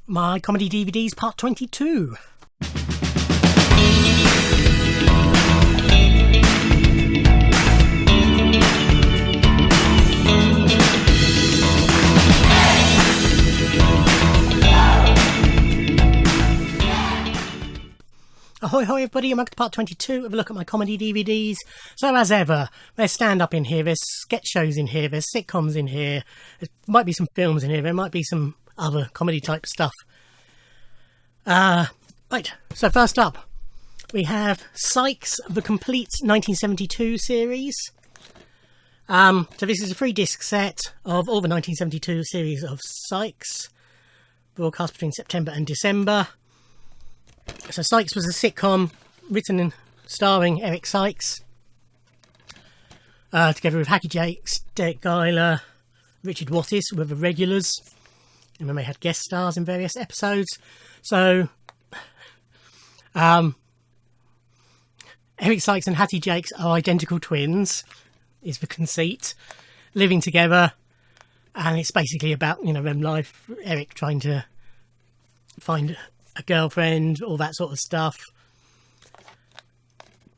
my comedy DVDs part 22. Ahoy everybody, and welcome to part 22 of a look at my comedy DVDs. So as ever, there's stand-up in here, there's sketch shows in here, there's sitcoms in here, there might be some films in here, there might be some other comedy type stuff. Right, so first up, we have Sykes, the complete 1972 series. So this is a 3-disc set of all the 1972 series of Sykes, broadcast between September and December. So Sykes was a sitcom written and starring Eric Sykes, together with Hacky Jakes, Derek Geiler, Richard Wattis were the regulars, and then they had guest stars in various episodes. So Eric Sykes and Hattie Jakes are identical twins, is the conceit, living together, and it's basically about, them life, Eric trying to find a girlfriend, all that sort of stuff.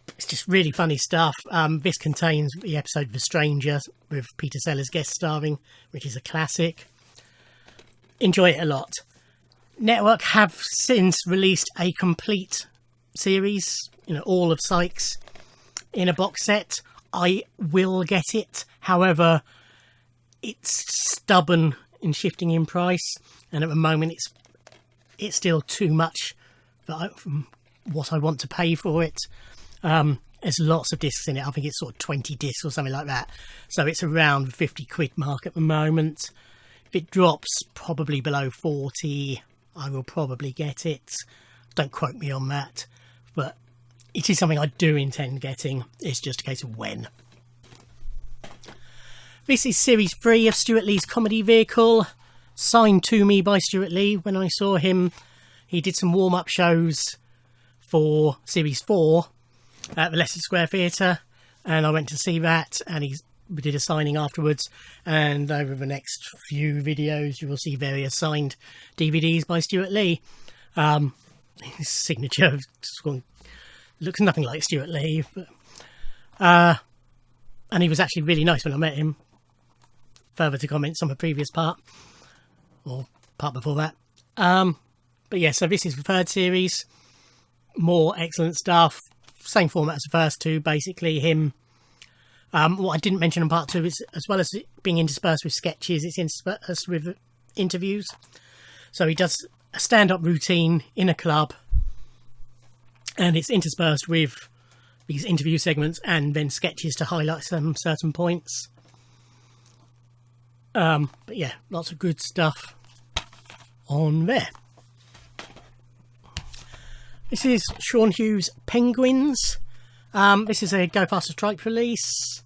It's just really funny stuff. This contains the episode The Stranger with Peter Sellers guest starring, which is a classic. Enjoy it a lot. Network have since released a complete series, all of Sykes in a box set. I will get it. However, it's stubborn in shifting in price, and at the moment it's still too much from what I want to pay for it. There's lots of discs in it. I think it's sort of 20 discs or something like that. So it's around the 50 quid mark at the moment. If it drops probably below 40, I will probably get it. Don't quote me on that. But it is something I do intend getting. It's just a case of when. This is series 3 of Stuart Lee's comedy vehicle, signed to me by Stuart Lee. When I saw him, he did some warm-up shows for series 4 at the Leicester Square Theatre, and I went to see that, and we did a signing afterwards, and over the next few videos you will see various signed DVDs by Stuart Lee. His signature looks nothing like Stuart Lee, but, and he was actually really nice when I met him. Further to comments on the previous part, or part before that. But yeah, so this is the 3rd series. More excellent stuff. Same format as the first 2, basically. Him. What I didn't mention in part 2 is, as well as it being interspersed with sketches, it's interspersed with interviews. So he does a stand-up routine in a club, and it's interspersed with these interview segments and then sketches to highlight some certain points. But yeah, lots of good stuff on there. This is Shawn Hughes' Penguins. This is a Go Faster Stripe release.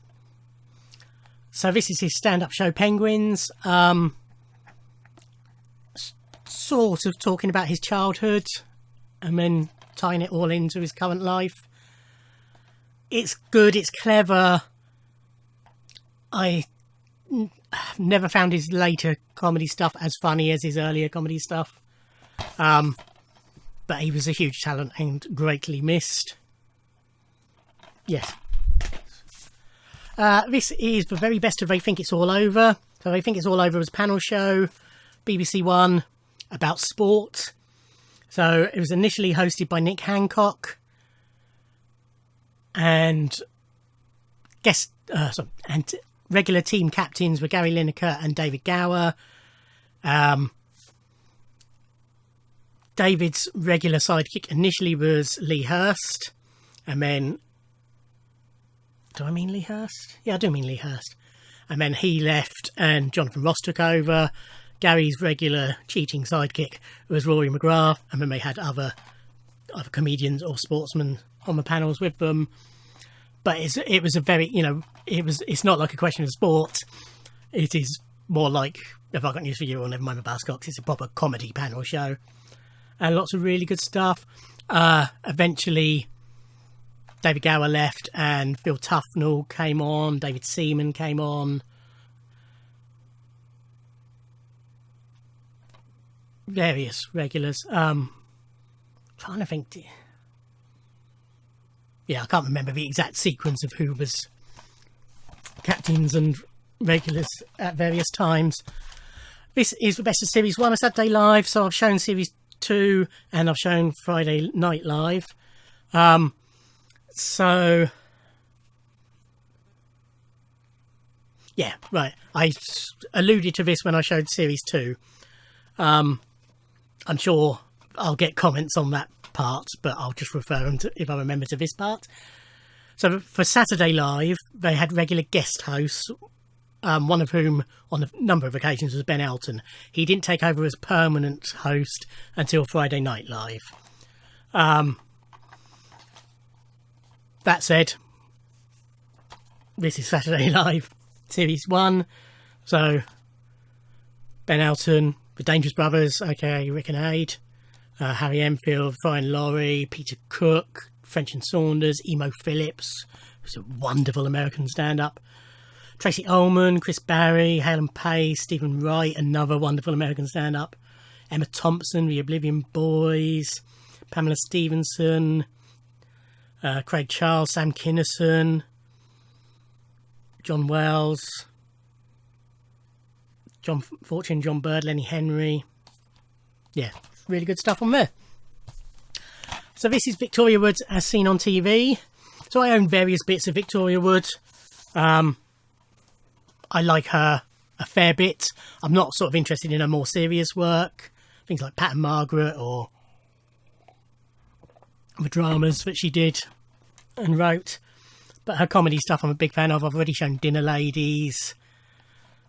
So this is his stand-up show Penguins. Sort of talking about his childhood and then tying it all into his current life. It's good, it's clever. I never found his later comedy stuff as funny as his earlier comedy stuff. But he was a huge talent and greatly missed. Yes. This is the very best of They Think It's All Over. So They Think It's All Over was a panel show, BBC One, about sport. So it was initially hosted by Nick Hancock. And regular team captains were Gary Lineker and David Gower. David's regular sidekick initially was Lee Hurst, and then... Do I mean Lee Hurst? Yeah, I do mean Lee Hurst. And then he left and Jonathan Ross took over. Gary's regular cheating sidekick was Rory McGrath, and then they had other comedians or sportsmen on the panels with them. But it was a very, it's not like a question of sport. It is more like, if I got news for you, or never mind the Buzzcocks, it's a proper comedy panel show. And lots of really good stuff. Eventually, David Gower left and Phil Tufnell came on. David Seaman came on. various regulars. Trying to think. Yeah, I can't remember the exact sequence of who was captains and regulars at various times. This is the best of Series 1 of Saturday Live, so I've shown Series 2 and I've shown Friday Night Live. So, yeah, right. I alluded to this when I showed Series 2. I'm sure I'll get comments on that part, but I'll just refer them to, if I remember, to this part. So for Saturday Live, they had regular guest hosts, one of whom on a number of occasions was Ben Elton. He didn't take over as permanent host until Friday Night Live. That said, this is Saturday Live Series 1, so Ben Elton, the Dangerous Brothers, aka Rick and Aid, Harry Enfield, Brian Laurie, Peter Cook, French and Saunders, Emo Phillips, who's a wonderful American stand-up, Tracy Ullman, Chris Barry, Helen Pace, Stephen Wright, another wonderful American stand-up, Emma Thompson, The Oblivion Boys, Pamela Stevenson, Craig Charles, Sam Kinison, John Wells, John Fortune, John Bird, Lenny Henry. Yeah, really good stuff on there. So this is Victoria Wood as seen on TV. So I own various bits of Victoria Wood. I like her a fair bit. I'm not sort of interested in her more serious work. Things like Pat and Margaret or the dramas that she did and wrote. But her comedy stuff I'm a big fan of. I've already shown Dinner Ladies.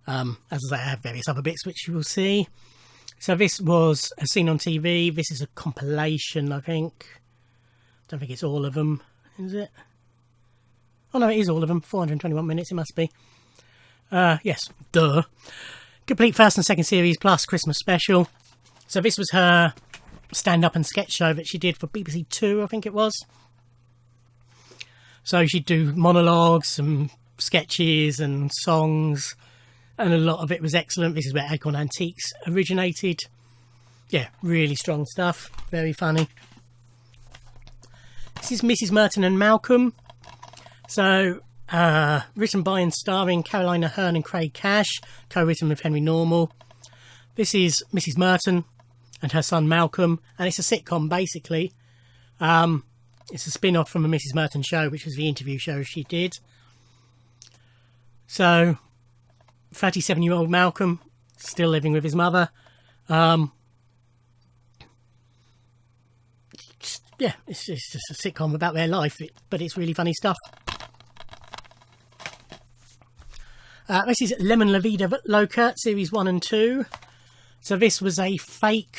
As I say, I have various other bits which you will see. So this was a scene on TV. This is a compilation, I think. Don't think it's all of them, is it? Oh no, it is all of them. 421 minutes it must be. Yes, duh. Complete first and second series plus Christmas special. So this was her stand-up and sketch show that she did for BBC Two, I think it was. So she'd do monologues and sketches and songs, and a lot of it was excellent. This is where Acorn Antiques originated. Yeah, really strong stuff. Very funny. This is Mrs. Merton and Malcolm. So, written by and starring Carolina Hearn and Craig Cash, co-written with Henry Normal. This is Mrs. Merton and her son Malcolm, and it's a sitcom basically. It's a spin-off from a Mrs. Merton show, which was the interview show she did. So, 37-year-old Malcolm, still living with his mother. Yeah, it's just a sitcom about their life, but it's really funny stuff. This is Lemon La Vida Loca, Series 1 and 2. So this was a fake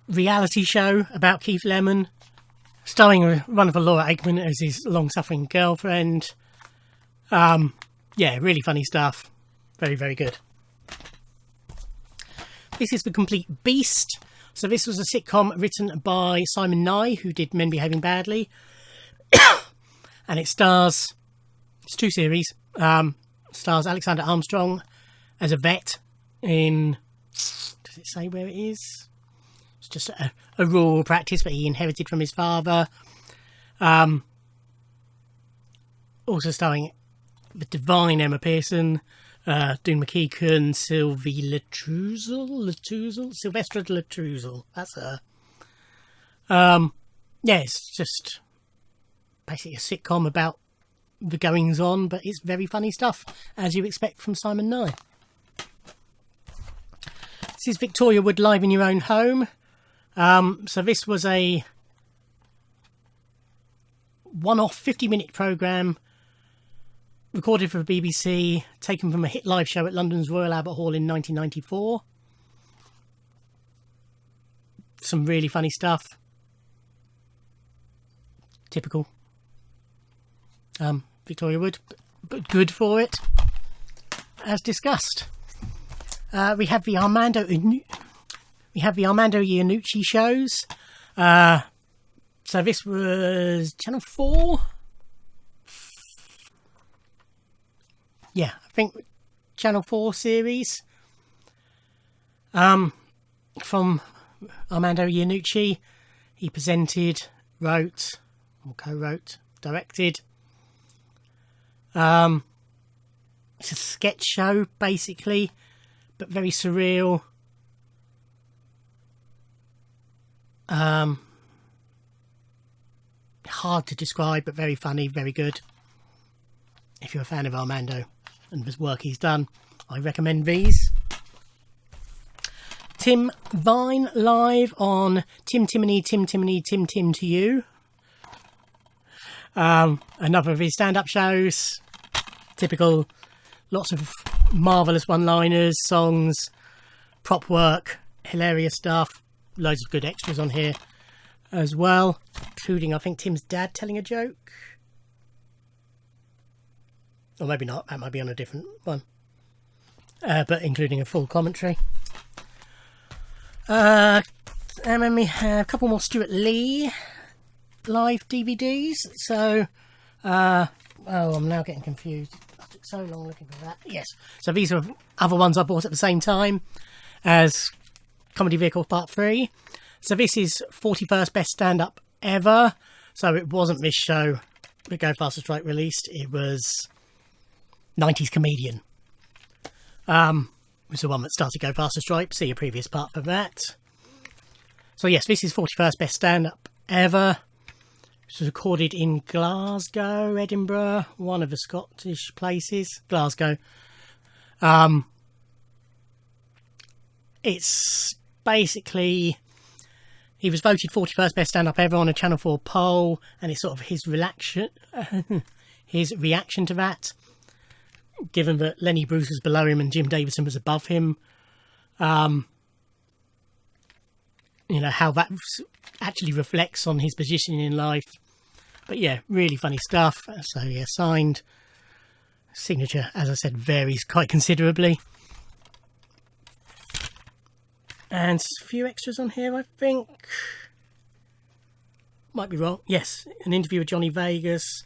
reality show about Keith Lemon, starring wonderful Laura Aikman as his long-suffering girlfriend. Yeah, really funny stuff. Very, very good. This is The Complete Beast. So this was a sitcom written by Simon Nye, who did Men Behaving Badly. And it stars... It's two series. Stars Alexander Armstrong as a vet in... Does it say where it is? It's just a rural practice that he inherited from his father. Also starring the divine Emma Pearson, Doon McKeegan, Sylvie Sylvestre Latruzel. That's her. Yeah, it's just basically a sitcom about the goings on, but it's very funny stuff, as you expect from Simon Nye. This is Victoria Wood live in your own home. So this was a one-off 50-minute programme recorded for the BBC, taken from a hit live show at London's Royal Albert Hall in 1994. Some really funny stuff. Typical. Victoria Wood, but good for it, as discussed. We have the Armando Iannucci shows. So this was Channel 4. Yeah, I think Channel 4 series. From Armando Iannucci. He presented, wrote, or co-wrote, directed. It's a sketch show, basically, but very surreal. Hard to describe, but very funny, very good. If you're a fan of Armando and the work he's done, I recommend these. Tim Vine live on Tim Timony, Tim Timony, Tim Tim to You. Another of his stand-up shows. Typical, lots of marvellous one-liners, songs, prop work, hilarious stuff. Loads of good extras on here as well, including, I think, Tim's dad telling a joke. Or maybe not, that might be on a different one. But including a full commentary. And then we have a couple more Stuart Lee live DVDs. So, oh, I'm now getting confused. I took so long looking for that. Yes, so these are other ones I bought at the same time as Comedy Vehicle Part 3. So this is 41st Best Stand-Up Ever. So it wasn't this show that Go Faster Stripe released. It was 90s Comedian. Was the one that started Go Faster Stripe. See a previous part for that. So yes, this is 41st Best Stand-Up Ever. It was recorded in Glasgow, Edinburgh, one of the Scottish places. Glasgow. It's basically, he was voted 41st Best Stand-Up Ever on a Channel 4 poll, and it's sort of his reaction to that, given that Lenny Bruce was below him and Jim Davidson was above him. You know, how that actually reflects on his position in life. But yeah, really funny stuff. So yeah, signed. Signature, as I said, varies quite considerably. And a few extras on here, I think. Might be wrong. Yes, an interview with Johnny Vegas,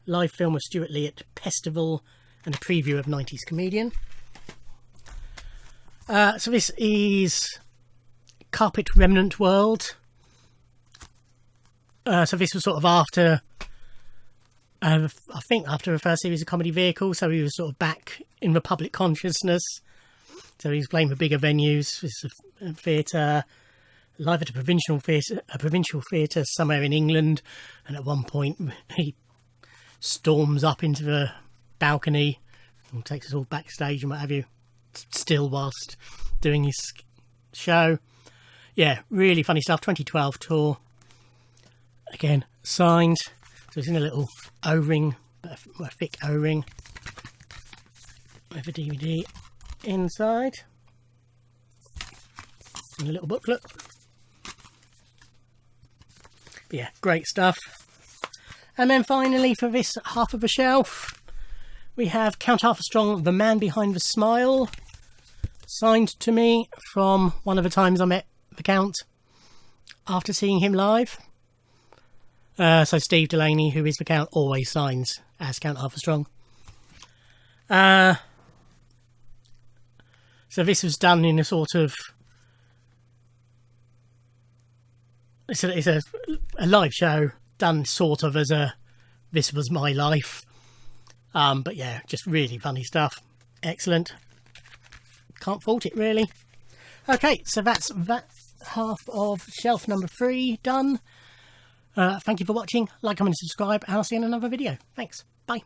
live film with Stuart Lee at Pestival, and a preview of 90s Comedian. So this is Carpet Remnant World. So this was sort of after, I think after the first series of Comedy Vehicle, so he was sort of back in the public consciousness. So he was playing for bigger venues. This is a theatre, live at a provincial theatre somewhere in England, and at one point he storms up into the balcony and takes us all backstage and what have you, still whilst doing his show. Yeah, really funny stuff. 2012 tour. Again, signed. So it's in a little O-ring, a thick O-ring with a DVD inside. And a little booklet. But yeah, great stuff. And then finally, for this half of the shelf, we have Count Arthur Strong, The Man Behind the Smile, signed to me from one of the times I met the Count after seeing him live. So Steve Delaney, who is the Count, always signs as Count Arthur Strong. So this was done in a sort of, it's a live show done sort of as a this was my life. But yeah, just really funny stuff. Excellent. Can't fault it, really. Okay, so that's that half of shelf number 3 done. Thank you for watching. Like, comment, and subscribe, and I'll see you in another video. Thanks. Bye.